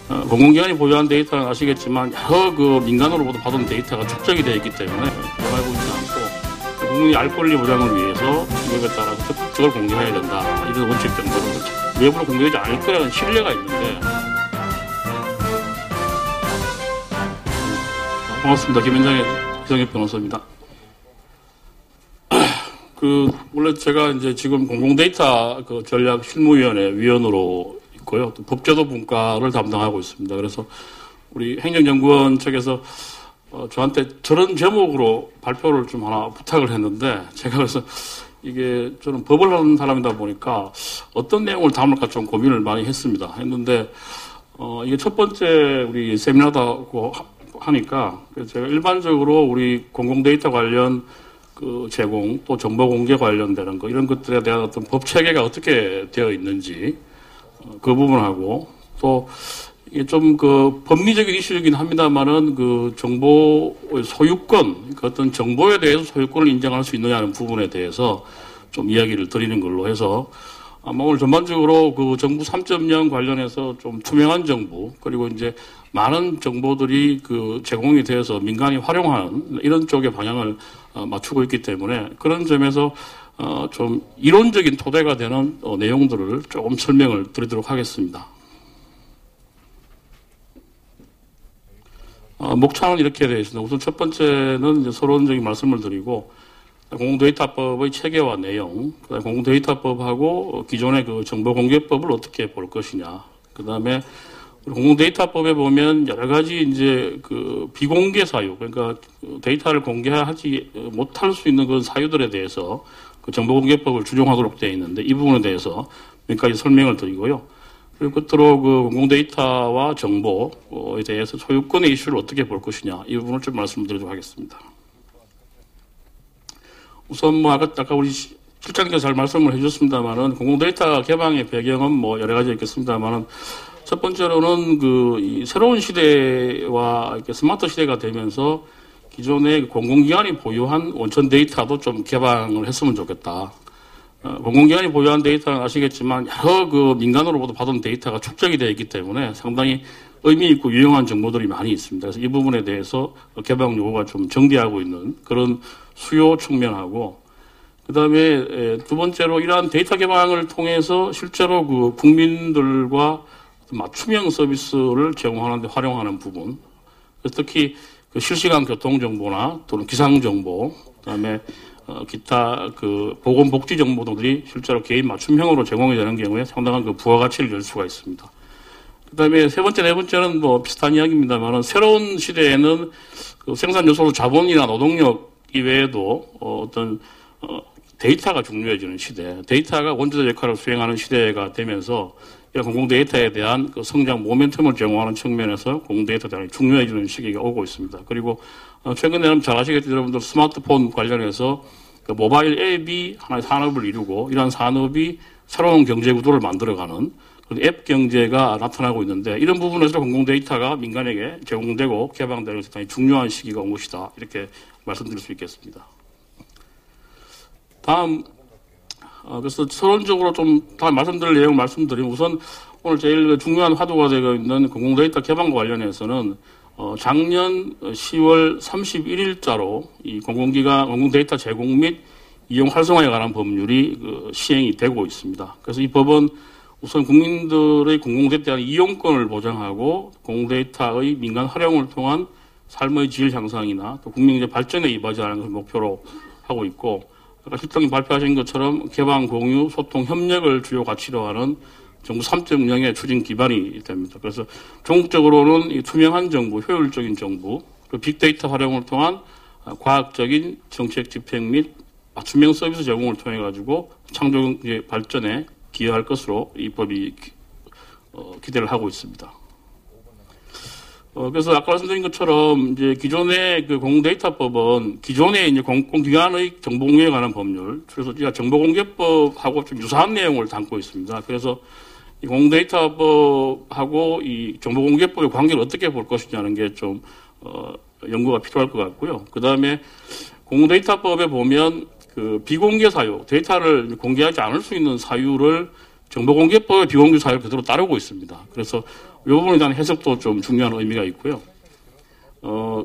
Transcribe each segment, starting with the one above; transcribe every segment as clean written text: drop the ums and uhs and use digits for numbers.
공공기관이 보유한 데이터는 아시겠지만 여러 그 민간으로부터 받은 데이터가 축적이 되어 있기 때문에 개발하고 있지 않고 국민의 알 권리 보장을 위해서 규격에 따라서 적극적으로 공개해야 된다. 이런 원칙 정도를 외부로 공개하지 않을 거라는 신뢰가 있는데. 반갑습니다. 김현장의 이성엽 변호사입니다. 원래 제가 이제 지금 공공데이터 전략 실무위원회 위원으로 있고요. 또 법제도 분과를 담당하고 있습니다. 그래서 우리 행정연구원 측에서 저한테 저런 제목으로 발표를 좀 하나 부탁을 했는데 제가 그래서 이게 저는 법을 하는 사람이다 보니까 어떤 내용을 담을까 좀 고민을 많이 했습니다. 이게 첫 번째 우리 세미나다고 하니까 제가 일반적으로 우리 공공데이터 관련 제공 또 정보 공개 관련되는 거 이런 것들에 대한 어떤 법 체계가 어떻게 되어 있는지 그 부분하고 또 이게 좀 법리적인 이슈이긴 합니다만은 정보의 소유권 어떤 정보에 대해서 소유권을 인정할 수 있느냐는 부분에 대해서 좀 이야기를 드리는 걸로 해서 아마 오늘 전반적으로 정부 3.0 관련해서 좀 투명한 정부 그리고 이제 많은 정보들이 제공이 되어서 민간이 활용하는 이런 쪽의 방향을 맞추고 있기 때문에 그런 점에서 좀 이론적인 토대가 되는 내용들을 조금 설명을 드리도록 하겠습니다. 목차는 이렇게 되어 있습니다. 우선 첫 번째는 이제 서론적인 말씀을 드리고 공공데이터법의 체계와 내용, 그다음에 공공데이터법하고 기존의 정보공개법을 어떻게 볼 것이냐. 그다음에 공공데이터법에 보면 여러 가지 이제 비공개 사유, 그러니까 데이터를 공개하지 못할 수 있는 그런 사유들에 대해서 정보공개법을 준용하도록 되어 있는데 이 부분에 대해서 몇 가지 설명을 드리고요. 그리고 끝으로 공공데이터와 정보에 대해서 소유권의 이슈를 어떻게 볼 것이냐 이 부분을 좀 말씀드리도록 하겠습니다. 우선 아까 우리 실장님께서 잘 말씀을 해주셨습니다만은 공공데이터 개방의 배경은 여러 가지 있겠습니다만은 첫 번째로는 이 새로운 시대와 이렇게 스마트 시대가 되면서 기존의 공공기관이 보유한 원천 데이터도 좀 개방을 했으면 좋겠다. 공공기관이 보유한 데이터는 아시겠지만 여러 민간으로부터 받은 데이터가 축적이 되어 있기 때문에 상당히 의미 있고 유용한 정보들이 많이 있습니다. 그래서 이 부분에 대해서 개방 요구가 좀 정비하고 있는 그런 수요 측면하고 그 다음에 두 번째로 이러한 데이터 개방을 통해서 실제로 국민들과 맞춤형 서비스를 제공하는 데 활용하는 부분 특히 실시간 교통정보나 또는 기상정보 그다음에 기타 보건복지 정보들이 실제로 개인 맞춤형으로 제공이 되는 경우에 상당한 부가가치를 열 수가 있습니다. 그 다음에 세 번째, 네 번째는 비슷한 이야기입니다만은 새로운 시대에는 생산 요소로 자본이나 노동력 이외에도 어떤 데이터가 중요해지는 시대, 데이터가 원자적 역할을 수행하는 시대가 되면서 이런 공공데이터에 대한 성장 모멘텀을 제공하는 측면에서 공공데이터에 대한 중요해지는 시기가 오고 있습니다. 그리고 최근에는 잘 아시겠지만 여러분들 스마트폰 관련해서 모바일 앱이 하나의 산업을 이루고 이러한 산업이 새로운 경제 구도를 만들어가는 그런 앱 경제가 나타나고 있는데 이런 부분에서 공공데이터가 민간에게 제공되고 개방되는 상당히 중요한 시기가 온 것이다. 이렇게 말씀드릴 수 있겠습니다. 다음 그래서 서론적으로 좀 다 말씀드릴 내용 말씀드리면 우선 오늘 제일 중요한 화두가 되고 있는 공공데이터 개방과 관련해서는 작년 10월 31일자로 이 공공데이터 제공 및 이용 활성화에 관한 법률이 시행이 되고 있습니다. 그래서 이 법은 우선 국민들의 공공데이터에 대한 이용권을 보장하고 공공데이터의 민간 활용을 통한 삶의 질 향상이나 또 국민경제 발전에 이바지하는 것을 목표로 하고 있고 아까 실장님 발표하신 것처럼 개방, 공유, 소통, 협력을 주요 가치로 하는 정부 3.0의 추진 기반이 됩니다. 그래서 종합적으로는 이 투명한 정부, 효율적인 정부, 그리고 빅데이터 활용을 통한 과학적인 정책 집행 및 맞춤형 서비스 제공을 통해 가지고 창조 발전에 기여할 것으로 이 법이 기대를 하고 있습니다. 그래서 아까 말씀드린 것처럼 이제 기존의 공공데이터법은 기존의 이제 공공기관의 정보공개에 관한 법률, 그래서 정보공개법하고 좀 유사한 내용을 담고 있습니다. 그래서 이 공공데이터법하고 이 정보공개법의 관계를 어떻게 볼 것이냐는 게 좀 연구가 필요할 것 같고요. 그 다음에 공공데이터법에 보면 비공개 사유, 데이터를 공개하지 않을 수 있는 사유를 정보공개법의 비공개 사유를 그대로 따르고 있습니다. 그래서 이 부분에 대한 해석도 좀 중요한 의미가 있고요.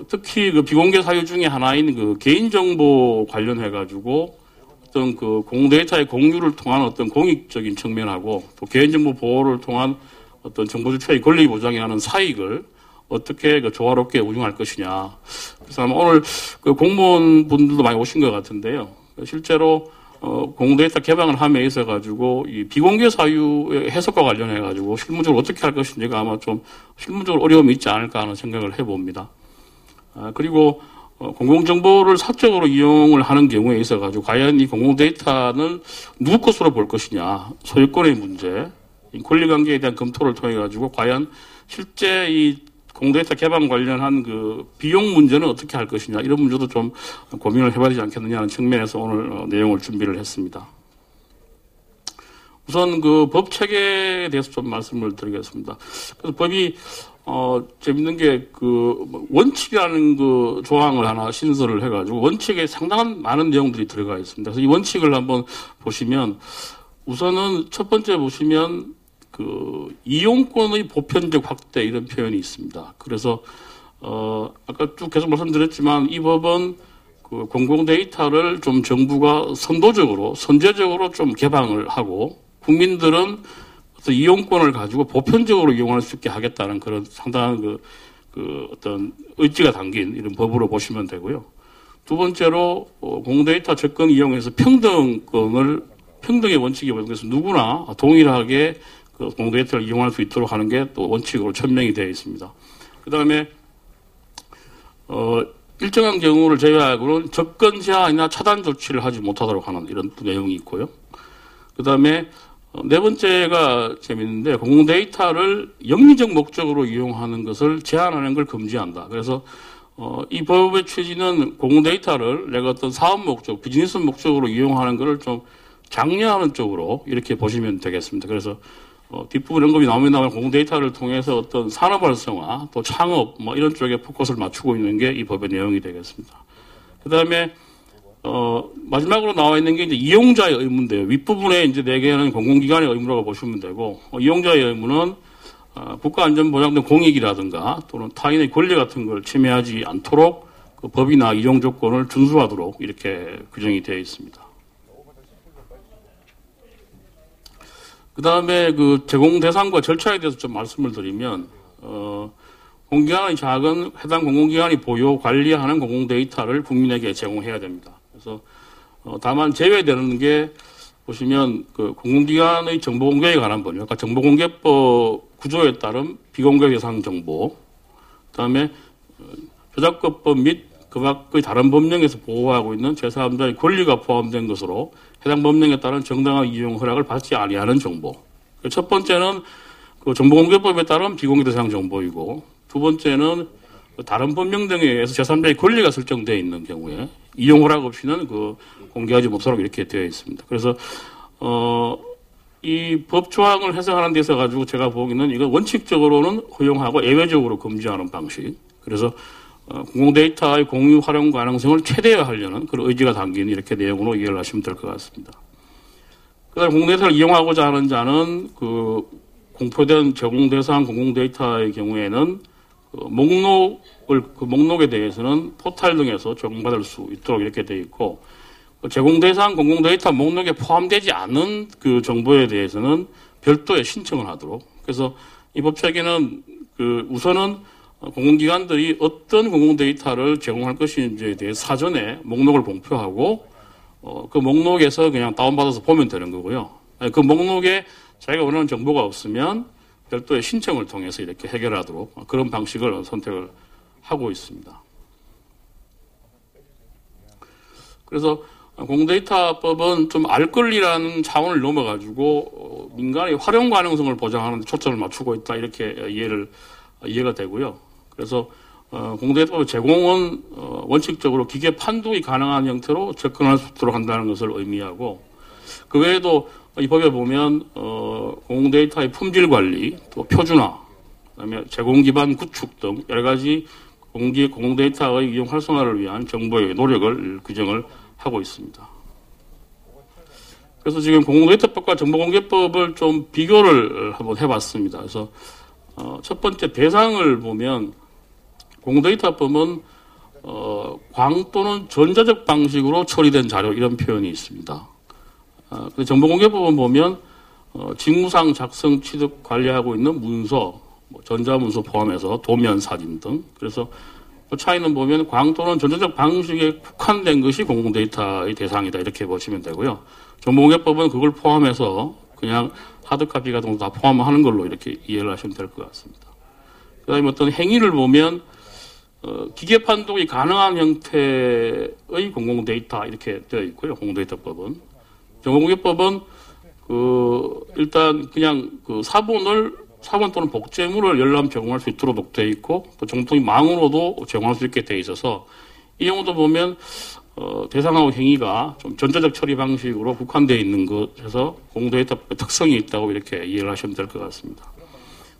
특히 그 비공개 사유 중에 하나인 그 개인정보 관련해가지고 어떤 그 공공데이터의 공유를 통한 어떤 공익적인 측면하고 또 개인정보 보호를 통한 어떤 정보 주체의 권리 보장이라는 사익을 어떻게 그 조화롭게 운용할 것이냐. 그래서 아마 오늘 그 공무원분들도 많이 오신 것 같은데요. 실제로 공공데이터 개방을 함에 있어 가지고 이 비공개 사유의 해석과 관련해 가지고 실무적으로 어떻게 할 것인지가 아마 좀 실무적으로 어려움이 있지 않을까 하는 생각을 해봅니다. 그리고 공공정보를 사적으로 이용을 하는 경우에 있어 가지고 과연 이 공공데이터는 누구 것으로 볼 것이냐, 소유권의 문제, 이 권리관계에 대한 검토를 통해 가지고 과연 실제 이 공공데이터 개방 관련한 그 비용 문제는 어떻게 할 것이냐, 이런 문제도 좀 고민을 해봐야 되지 않겠느냐는 측면에서 오늘 내용을 준비를 했습니다. 우선 그 법 체계에 대해서 좀 말씀을 드리겠습니다. 그래서 법이 재밌는 게 그 원칙이라는 그 조항을 하나 신설을 해가지고 원칙에 상당한 많은 내용들이 들어가 있습니다. 그래서 이 원칙을 한번 보시면 우선은 첫 번째 보시면 그 이용권의 보편적 확대 이런 표현이 있습니다. 그래서 아까 쭉 계속 말씀드렸지만 이 법은 그 공공데이터를 좀 정부가 선도적으로 선제적으로 좀 개방을 하고 국민들은 어떤 이용권을 가지고 보편적으로 이용할 수 있게 하겠다는 그런 상당한 그 어떤 의지가 담긴 이런 법으로 보시면 되고요. 두 번째로 공공데이터 접근 이용에서 평등의 원칙이 보여서 누구나 동일하게 그 공공데이터를 이용할 수 있도록 하는 게 또 원칙으로 천명이 되어 있습니다. 그 다음에 일정한 경우를 제외하고는 접근 제한이나 차단 조치를 하지 못하도록 하는 이런 내용이 있고요. 그 다음에 네 번째가 재밌는데 공공데이터를 영리적 목적으로 이용하는 것을 제한하는 걸 금지한다. 그래서 이 법의 취지는 공공데이터를 내가 어떤 사업 목적, 비즈니스 목적으로 이용하는 것을 좀 장려하는 쪽으로 이렇게 보시면 되겠습니다. 그래서 뒷부분 언급이 나오면 공공데이터를 통해서 어떤 산업 활성화, 또 창업 뭐 이런 쪽에 포커스를 맞추고 있는 게 이 법의 내용이 되겠습니다. 그 다음에 마지막으로 나와 있는 게 이제 이용자의 의무인데요. 윗부분에 이제 4개는 공공기관의 의무라고 보시면 되고, 이용자의 의무는 국가안전보장 등 공익이라든가 또는 타인의 권리 같은 걸 침해하지 않도록 그 법이나 이용 조건을 준수하도록 이렇게 규정이 되어 있습니다. 그 다음에 그 제공 대상과 절차에 대해서 좀 말씀을 드리면, 공공기관의 자격은 해당 공공기관이 보유, 관리하는 공공데이터를 국민에게 제공해야 됩니다. 그래서 다만 제외되는 게 보시면 그 공공기관의 정보공개에 관한 법이요. 아까 정보공개법 구조에 따른 비공개 대상 정보, 그다음에 저작권법 및 그 밖의 다른 법령에서 보호하고 있는 제3자의 권리가 포함된 것으로 해당 법령에 따른 정당한 이용 허락을 받지 아니하는 정보. 첫 번째는 그 정보공개법에 따른 비공개 대상 정보이고, 두 번째는 다른 법령 등에 의해서 제3자의 권리가 설정되어 있는 경우에 이용 허락 없이는 그 공개하지 못하도록 이렇게 되어 있습니다. 그래서 이 법 조항을 해석하는 데 있어 가지고 제가 보기에는 이거 원칙적으로는 허용하고 예외적으로 금지하는 방식. 그래서 공공데이터의 공유 활용 가능성을 최대화하려는 그런 의지가 담긴 이렇게 내용으로 이해를 하시면 될 것 같습니다. 그다음에 공공데이터를 이용하고자 하는 자는 그 공표된 제공 대상 공공데이터의 경우에는 그 목록에 대해서는 포털 등에서 제공받을 수 있도록 이렇게 되어 있고, 제공 대상 공공데이터 목록에 포함되지 않은 그 정보에 대해서는 별도의 신청을 하도록. 그래서 이 법 체계는 그 우선은 공공기관들이 어떤 공공데이터를 제공할 것인지에 대해 사전에 목록을 공표하고 그 목록에서 그냥 다운받아서 보면 되는 거고요. 그 목록에 자기가 원하는 정보가 없으면 별도의 신청을 통해서 이렇게 해결하도록 그런 방식을 선택을 하고 있습니다. 그래서 공공데이터법은 좀 알 권리라는 차원을 넘어가지고 민간의 활용 가능성을 보장하는 데 초점을 맞추고 있다 이렇게 이해가 되고요. 그래서 공공데이터 제공은 원칙적으로 기계 판독이 가능한 형태로 접근할 수 있도록 한다는 것을 의미하고, 그 외에도 이 법에 보면 공공데이터의 품질 관리, 또 표준화, 그다음에 제공 기반 구축 등 여러 가지 공공데이터의 이용 활성화를 위한 정부의 노력을 규정을 하고 있습니다. 그래서 지금 공공데이터법과 정보공개법을 좀 비교를 한번 해봤습니다. 그래서 첫 번째 대상을 보면 공공데이터법은 광 또는 전자적 방식으로 처리된 자료 이런 표현이 있습니다. 정보공개법은 보면 직무상 작성, 취득, 관리하고 있는 문서, 전자문서 포함해서 도면, 사진 등. 그래서 그 차이는 보면 광 또는 전자적 방식에 국한된 것이 공공데이터의 대상이다 이렇게 보시면 되고요. 정보공개법은 그걸 포함해서 그냥 하드카피 같은 거 다 포함하는 걸로 이렇게 이해를 하시면 될 것 같습니다. 그 다음에 어떤 행위를 보면 기계 판독이 가능한 형태의 공공데이터 이렇게 되어 있고요. 공공데이터법은. 정보공개법은 일단 그냥 사본 또는 복제물을 열람 제공할 수 있도록 되어 있고 또 정통이 망으로도 제공할 수 있게 되어 있어서 이 경우도 보면 대상하고 행위가 좀 전자적 처리 방식으로 국한되어 있는 것에서 공공데이터법의 특성이 있다고 이렇게 이해를 하시면 될 것 같습니다.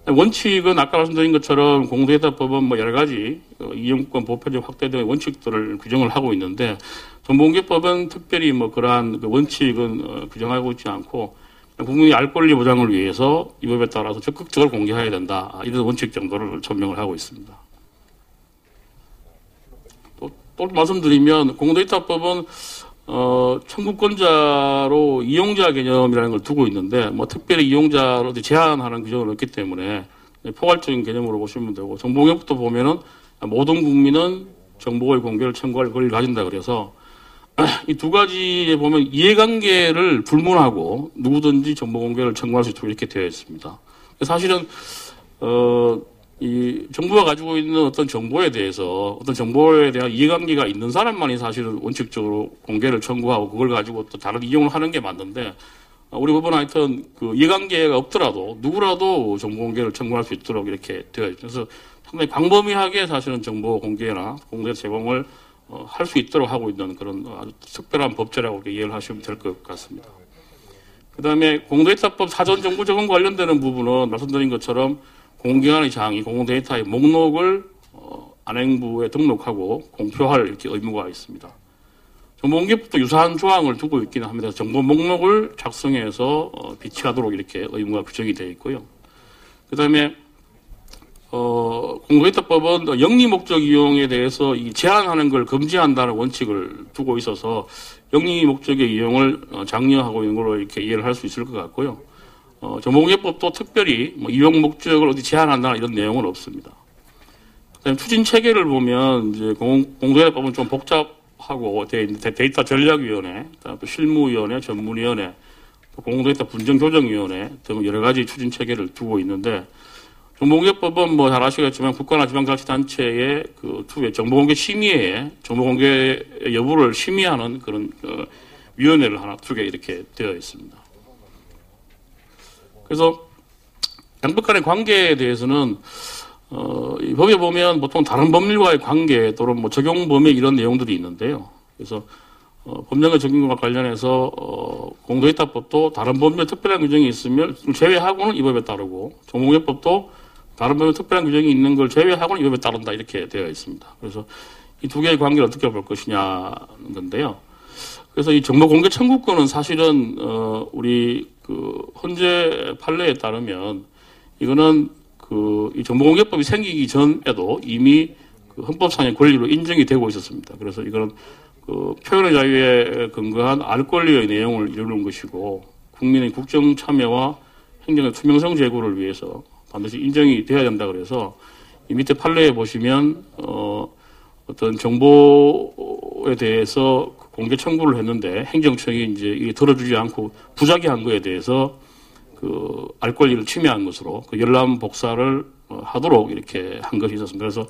원칙은 아까 말씀드린 것처럼 공공데이터법은 여러 가지 이용권 보편적 확대 등의 원칙들을 규정을 하고 있는데 정보공개법은 특별히 그러한 원칙은 규정하고 있지 않고 국민의 알 권리 보장을 위해서 이 법에 따라서 적극적으로 공개해야 된다 이런 원칙 정도를 천명을 하고 있습니다. 또 말씀드리면 공공데이터법은 청구권자로 이용자 개념이라는 걸 두고 있는데 특별히 이용자로 제한하는 규정은 없기 때문에 포괄적인 개념으로 보시면 되고 정보공개법도 보면은 모든 국민은 정보의 공개를 청구할 권리를 가진다 그래서 이 두 가지에 보면 이해관계를 불문하고 누구든지 정보 공개를 청구할 수 있도록 이렇게 되어 있습니다. 사실은 이 정부가 가지고 있는 어떤 정보에 대한 이해관계가 있는 사람만이 사실은 원칙적으로 공개를 청구하고 그걸 가지고 또 다른 이용을 하는 게 맞는데 우리 법은 하여튼 그 이해관계가 없더라도 누구라도 정보 공개를 청구할 수 있도록 이렇게 되어 있죠. 그래서 상당히 광범위하게 사실은 정보 공개나 공개 제공을 할 수 있도록 하고 있는 그런 아주 특별한 법제라고 이해를 하시면 될 것 같습니다. 그 다음에 공공데이터법 사전 정보 제공 관련되는 부분은 말씀드린 것처럼 공개관의 장이 공공데이터의 목록을 안행부에 등록하고 공표할 이렇게 의무가 있습니다. 정보공개법도 유사한 조항을 두고 있기는 합니다. 정보 목록을 작성해서 비치하도록 이렇게 의무가 규정이 되어 있고요. 그 다음에 공공데이터법은 영리 목적 이용에 대해서 제한하는 걸 금지한다는 원칙을 두고 있어서 영리 목적의 이용을 장려하고 있는 걸로 이렇게 이해를 할 수 있을 것 같고요. 정보공개법도 특별히 이용 목적을 어디 제한한다는 이런 내용은 없습니다. 그다음에 추진 체계를 보면 이제 공공데이터법은 좀 복잡하고 데이터 전략위원회, 또 실무위원회, 전문위원회, 또 공공데이터 분정조정위원회 등 여러 가지 추진 체계를 두고 있는데. 정보공개법은 잘 아시겠지만 국가나 지방자치단체의 투의 정보공개 심의회에 정보공개 여부를 심의하는 그런 위원회를 하나 두게 이렇게 되어 있습니다. 그래서 양법 간의 관계에 대해서는 이 법에 보면 보통 다른 법률과의 관계 또는 적용 범위 이런 내용들이 있는데요. 그래서 법령의 적용과 관련해서 공공데이터법도 다른 법률 특별한 규정이 있으면 제외하고는 이 법에 따르고 정보공개법도 다른 법에 특별한 규정이 있는 걸 제외하고는 이 법에 따른다 이렇게 되어 있습니다. 그래서 이 두 개의 관계를 어떻게 볼 것이냐는 건데요. 그래서 이 정보 공개 청구권은 사실은 우리 헌재 판례에 따르면 이거는 이 정보공개법이 생기기 전에도 이미 헌법상의 권리로 인정이 되고 있었습니다. 그래서 이거는 표현의 자유에 근거한 알 권리의 내용을 이루는 것이고 국민의 국정 참여와 행정의 투명성 제고를 위해서 반드시 인정이 돼야 된다 그래서 이 밑에 판례에 보시면 어떤 정보에 대해서 공개 청구를 했는데 행정청이 이제 이게 들어주지 않고 부작위한 거에 대해서 알 권리를 침해한 것으로 열람 복사를 하도록 이렇게 한 것이 있었습니다. 그래서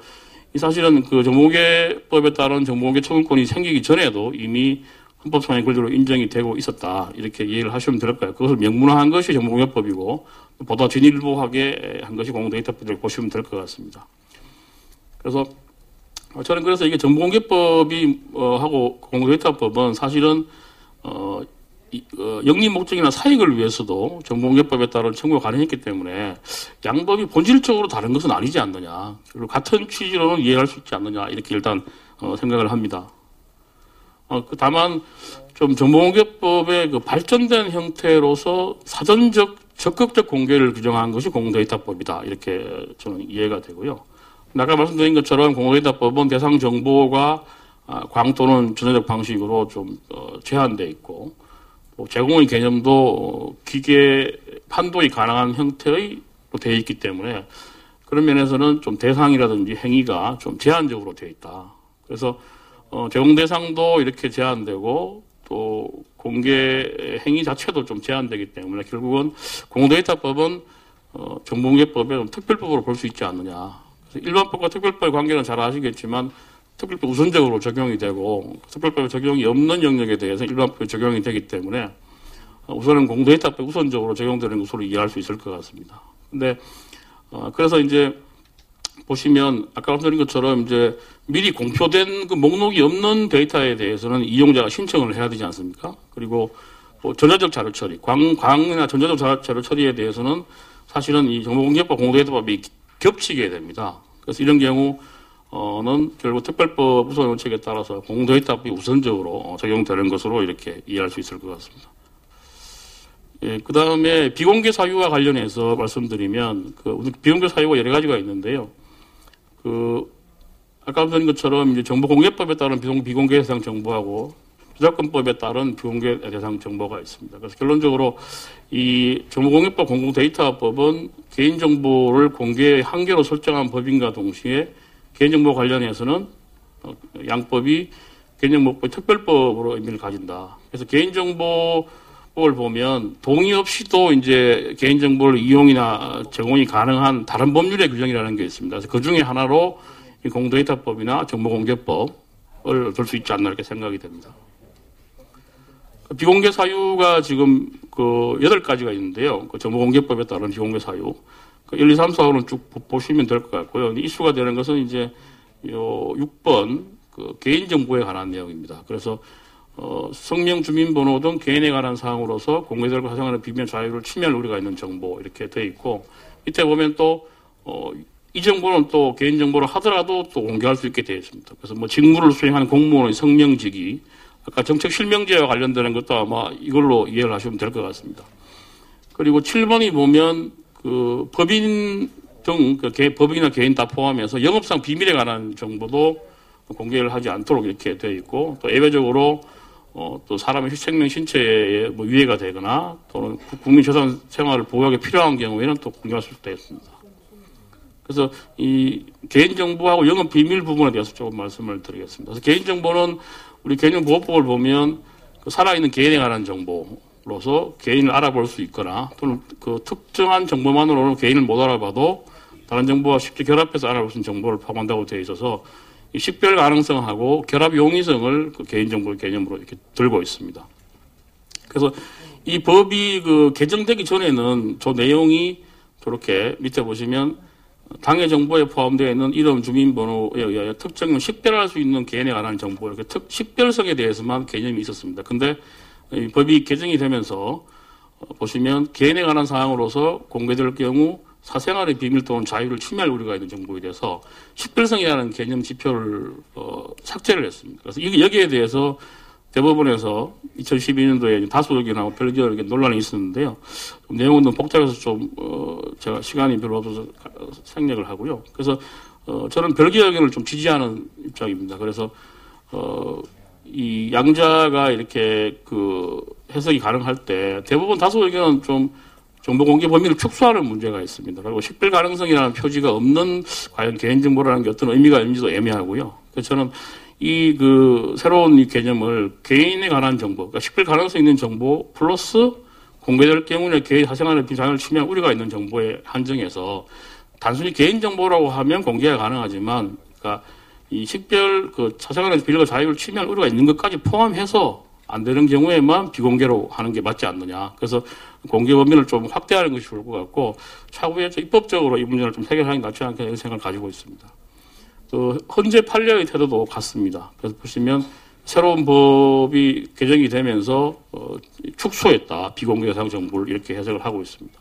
이 사실은 정보공개법에 따른 정보공개 청구권이 생기기 전에도 이미 헌법상의 권리로 인정이 되고 있었다 이렇게 이해를 하시면 될 거예요. 그것을 명문화한 것이 정보공개법이고 보다 진일보하게 한 것이 공공데이터법을 보시면 될 것 같습니다. 그래서 저는 이게 정보공개법이 하고 공공데이터법은 사실은 영리 목적이나 사익을 위해서도 정보공개법에 따른 청구가 가능했기 때문에 양법이 본질적으로 다른 것은 아니지 않느냐. 그리고 같은 취지로는 이해할 수 있지 않느냐. 이렇게 일단 생각을 합니다. 다만 좀 정보공개법의 발전된 형태로서 사전적 적극적 공개를 규정한 것이 공공데이터법이다. 이렇게 저는 이해가 되고요. 아까 말씀드린 것처럼 공공데이터법은 대상 정보가 광 또는 전자적 방식으로 좀 제한되어 있고 또 제공의 개념도 기계 판독이 가능한 형태의 되어 있기 때문에 그런 면에서는 좀 대상이라든지 행위가 좀 제한적으로 되어 있다. 그래서 제공 대상도 이렇게 제한되고 또 공개 행위 자체도 좀 제한되기 때문에 결국은 공공데이터법은 정보공개법의 특별법으로 볼 수 있지 않느냐. 그래서 일반법과 특별법의 관계는 잘 아시겠지만 특별법 우선적으로 적용이 되고 특별법의 적용이 없는 영역에 대해서 일반법이 적용이 되기 때문에 우선은 공공데이터법이 우선적으로 적용되는 것으로 이해할 수 있을 것 같습니다. 근데 그래서 이제 보시면 아까 말씀드린 것처럼 이제 미리 공표된 그 목록이 없는 데이터에 대해서는 이용자가 신청을 해야 되지 않습니까? 그리고 뭐 전자적 자료 처리, 광이나 전자적 자료 처리에 대해서는 사실은 이 정보공개법, 공공데이터법이 겹치게 됩니다. 그래서 이런 경우는 결국 특별법 우선 원칙에 따라서 공공데이터법이 우선적으로 적용되는 것으로 이렇게 이해할 수 있을 것 같습니다. 예, 그 다음에 비공개 사유와 관련해서 말씀드리면, 비공개 사유가 여러 가지가 있는데요. 아까 말씀드린 것처럼 이제 정보공개법에 따른 비공개 대상 정보하고 저작권법에 따른 비공개 대상 정보가 있습니다. 그래서 결론적으로 이 정보공개법 공공데이터법은 개인정보를 공개의 한계로 설정한 법인과 동시에 개인정보 관련해서는 양법이 개인정보법 특별법으로 의미를 가진다. 그래서 개인정보법을 보면 동의 없이도 이제 개인정보를 이용이나 제공이 가능한 다른 법률의 규정이라는 게 있습니다. 그래서 그 중에 하나로 이 공공데이터법이나 정보공개법을 들 수 있지 않나 이렇게 생각이 됩니다. 비공개 사유가 지금 8가지가 있는데요. 정보공개법에 따른 비공개 사유. 1, 2, 3, 4호는 쭉 보시면 될 것 같고요. 이슈가 되는 것은 이제 6번 개인정보에 관한 내용입니다. 그래서 성명, 주민번호 등 개인에 관한 사항으로서 공개되고 사생활의 비밀 자유를 침해할 우려가 있는 정보 이렇게 되어 있고 밑에 보면 또 이 정보는 또 개인정보를 하더라도 또 공개할 수 있게 되어 있습니다. 그래서 뭐 직무를 수행하는 공무원의 성명직이 아까 정책 실명제와 관련되는 것도 아마 이걸로 이해를 하시면 될 것 같습니다. 그리고 7번이 보면 법인 등 법인이나 개인 다 포함해서 영업상 비밀에 관한 정보도 공개를 하지 않도록 이렇게 되어 있고 또 예외적으로 또 사람의 생명 신체에 뭐 위해가 되거나 또는 국민 재산 생활을 보호하기 필요한 경우에는 또 공개할 수도 있습니다. 그래서 이 개인정보하고 영업 비밀 부분에 대해서 조금 말씀을 드리겠습니다. 그래서 개인정보는 우리 개인정보법을 보면 살아있는 개인에 관한 정보로서 개인을 알아볼 수 있거나 또는 특정한 정보만으로는 개인을 못 알아봐도 다른 정보와 쉽게 결합해서 알아볼 수 있는 정보를 포함한다고 되어 있어서 이 식별 가능성하고 결합 용이성을 개인정보 개념으로 이렇게 들고 있습니다. 그래서 이 법이 개정되기 전에는 저 내용이 저렇게 밑에 보시면 당해 정보에 포함되어 있는 이름, 주민번호에 의하여 특정을 식별할 수 있는 개인에 관한 정보, 이렇게 식별성에 대해서만 개념이 있었습니다. 근데 이 법이 개정이 되면서 보시면 개인에 관한 사항으로서 공개될 경우 사생활의 비밀 또는 자유를 침해할 우려가 있는 정보에 대해서 식별성이라는 개념 지표를 삭제를 했습니다. 그래서 여기에 대해서 대법원에서 2012년도에 다수 의견하고 별개 의견 논란이 있었는데요. 내용은 너무 복잡해서 좀 제가 시간이 별로 없어서 생략을 하고요. 그래서 저는 별개 의견을 좀 지지하는 입장입니다. 그래서 이 양자가 이렇게 해석이 가능할 때 대부분 다수 의견은 좀 정보 공개 범위를 축소하는 문제가 있습니다. 그리고 식별 가능성이라는 표지가 없는 과연 개인정보라는 게 어떤 의미가 있는지도 애매하고요. 그래서 저는 새로운 이 개념을 개인에 관한 정보, 그러니까 식별 가능성 있는 정보 플러스 공개될 경우에 개인 사생활의 비자율을 침해할 우려가 있는 정보에 한정해서 단순히 개인정보라고 하면 공개가 가능하지만, 그러니까 이 식별, 사생활의 비밀과 자유를 침해할 우려가 있는 것까지 포함해서 안 되는 경우에만 비공개로 하는 게 맞지 않느냐. 그래서 공개 범위를 좀 확대하는 것이 좋을 것 같고, 차후에 입법적으로 이 문제를 좀 해결하는 게 낫지 않겠냐 이런 생각을 가지고 있습니다. 헌재 판례의 태도도 같습니다. 그래서 보시면 새로운 법이 개정이 되면서 축소했다. 비공개 대상 정보를 이렇게 해석을 하고 있습니다.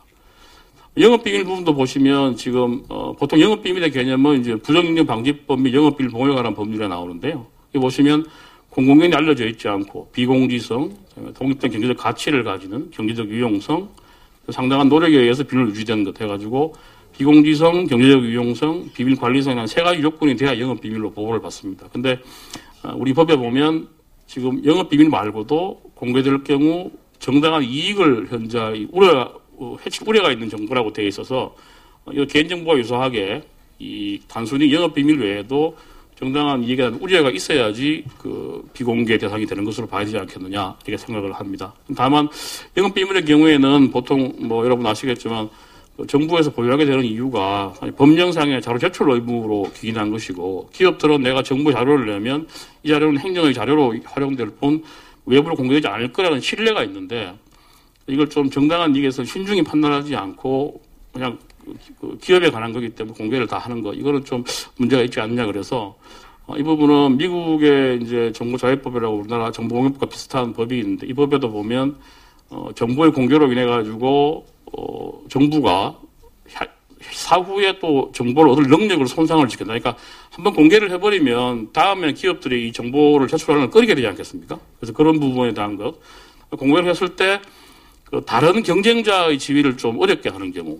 영업비밀 부분도 보시면 지금 보통 영업비밀의 개념은 이제 부정경쟁 방지법 및 영업비밀 보호에 관한 법률에 나오는데요. 여기 보시면 공공연히 알려져 있지 않고 비공지성, 독립된 경제적 가치를 가지는 경제적 유용성, 상당한 노력에 의해서 비밀로 유지되는 것 해가지고 비공지성, 경제적 유용성, 비밀 관리성이라는 세 가지 요건이 돼야 영업 비밀로 보호를 받습니다. 근데 우리 법에 보면 지금 영업 비밀 말고도 공개될 경우 정당한 이익을 현재 해칠 우려가 있는 정보라고 되어 있어서 이 개인정보와 유사하게 이 단순히 영업 비밀 외에도 정당한 이익에 대한 우려가 있어야지 그 비공개 대상이 되는 것으로 봐야 되지 않겠느냐 이렇게 생각을 합니다. 다만 영업 비밀의 경우에는 보통 뭐 여러분 아시겠지만 정부에서 보유하게 되는 이유가 법령상의 자료 제출 의무로 기인한 것이고 기업들은 내가 정부 자료를 내면 이 자료는 행정의 자료로 활용될 뿐 외부로 공개되지 않을 거라는 신뢰가 있는데 이걸 좀 정당한 이익에서 신중히 판단하지 않고 그냥 기업에 관한 거기 때문에 공개를 다 하는 거 이거는 좀 문제가 있지 않느냐 그래서 이 부분은 미국의 이제 정보자유법이라고 우리나라 정보공개법과 비슷한 법이 있는데 이 법에도 보면 정보의 공개로 인해 가지고 정부가 사후에 또 정보를 얻을 능력을 손상을 시킨다. 그러니까 한번 공개를 해버리면 다음에 기업들이 이 정보를 제출하는 걸 꺼리게 되지 않겠습니까? 그래서 그런 부분에 대한 것 공개를 했을 때 그 다른 경쟁자의 지위를 좀 어렵게 하는 경우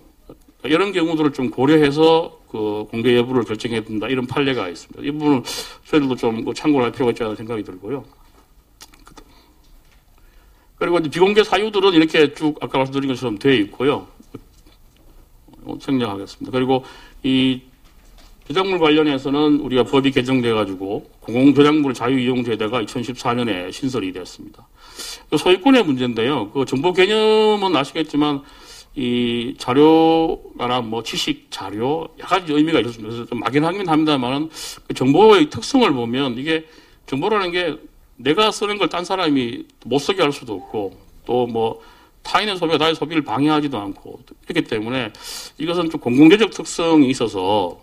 이런 경우들을 좀 고려해서 그 공개 여부를 결정해야 된다 이런 판례가 있습니다. 이 부분은 저희들도 좀 참고를 할 필요가 있지 않나 생각이 들고요. 그리고 이제 비공개 사유들은 이렇게 쭉 아까 말씀드린 것처럼 되어 있고요. 생략하겠습니다. 그리고 이 저작물 관련해서는 우리가 법이 개정돼 가지고 공공저작물 자유이용제도가 2014년에 신설이 되었습니다. 소유권의 문제인데요. 그 정보 개념은 아시겠지만 이 자료나 뭐 지식 자료 여러 가지 의미가 있었습니다. 그래서 좀 막연하긴 합니다만은 그 정보의 특성을 보면 이게 정보라는 게 내가 쓰는 걸 딴 사람이 못 쓰게 할 수도 없고 또 뭐 타인의 소비가 나의 소비를 방해하지도 않고 그렇기 때문에 이것은 좀 공공재적 특성이 있어서